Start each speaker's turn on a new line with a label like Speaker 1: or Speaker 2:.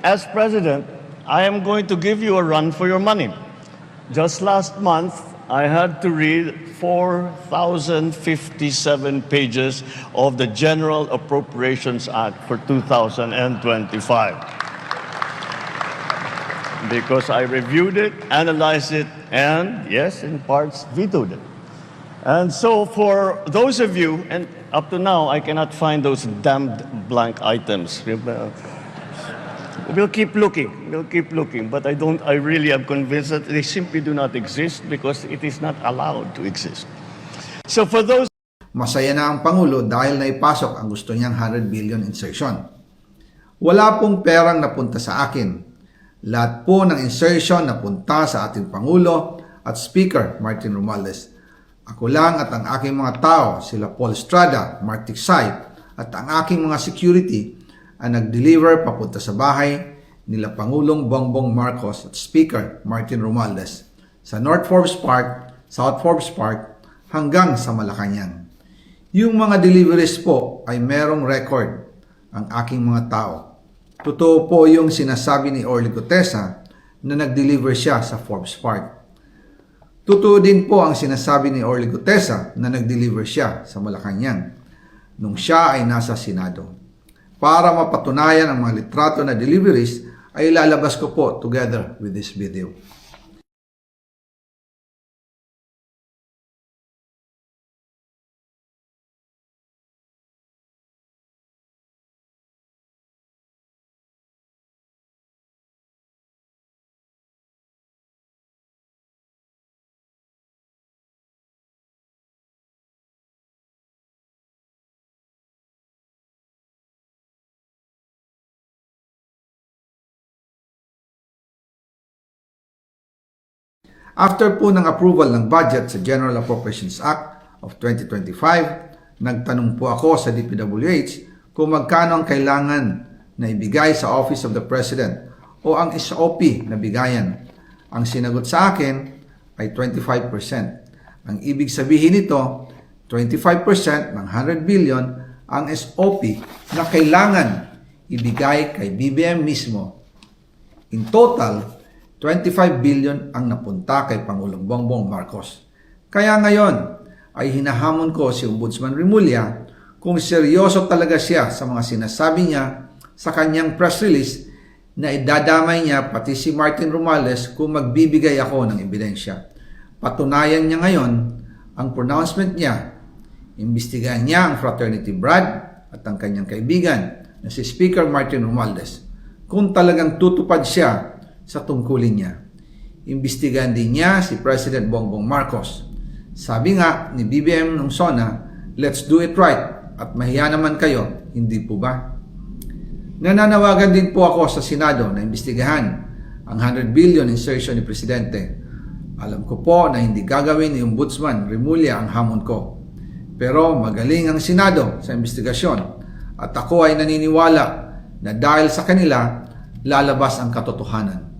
Speaker 1: as president, I am going to give you a run for your money. Just last month, I had to read 4,057 pages of the General Appropriations Act for 2025. Because I reviewed it, analyzed it, and yes, in parts, vetoed it. And so for those of you, and up to now, I cannot find those damned blank items. We'll keep looking, but I really am convinced that they simply do not exist because it is not allowed to exist. So for those...
Speaker 2: Masaya na ang Pangulo dahil naipasok ang gusto niyang 100 billion insertion. Wala pong perang napunta sa akin. Lahat po ng insertion napunta sa ating Pangulo at Speaker Martin Romualdez. Ako lang at ang aking mga tao, sila Paul Estrada, Mark Tiksay, at ang aking mga security ang nag-deliver papunta sa bahay nila Pangulong Bongbong Marcos at Speaker Martin Romualdez sa North Forbes Park, South Forbes Park hanggang sa Malacanang. Yung mga deliveries po ay merong record ang aking mga tao. Totoo po yung sinasabi ni Orly Gutesa na nag-deliver siya sa Forbes Park. Totoo din po ang sinasabi ni Orly Gutesa na nag-deliver siya sa Malacanang nung siya ay nasa Senado. Para mapatunayan ang mga litrato na deliveries ay ilalabas ko po together with this video. After po ng approval ng budget sa General Appropriations Act of 2025, nagtanong po ako sa DPWH kung magkano ang kailangan na ibigay sa Office of the President o ang SOP na bigayan. Ang sinagot sa akin ay 25%. Ang ibig sabihin nito, 25% ng 100 billion ang SOP na kailangan ibigay kay BBM mismo. In total, 25 billion ang napunta kay Pangulong Bongbong Marcos. Kaya ngayon ay hinahamon ko si Ombudsman Remulla kung seryoso talaga siya sa mga sinasabi niya sa kanyang press release na idadamay niya pati si Martin Romualdez kung magbibigay ako ng ebidensya. Patunayan niya ngayon ang pronouncement niya. Imbestigahan niya ang fraternity Brad at ang kanyang kaibigan na si Speaker Martin Romualdez kung talagang tutupad siya sa tungkulin niya. Imbestigahan din niya si President Bongbong Marcos. Sabi nga ni BBM nung SONA, let's do it right at mahiya naman kayo, hindi po ba? Nananawagan din po ako sa Senado na imbestigahan ang 100 billion insertion ni Presidente. Alam ko po na hindi gagawin ni Ombudsman Remulla ang hamon ko. Pero magaling ang Senado sa imbestigasyon at ako ay naniniwala na dahil sa kanila, lalabas ang katotohanan.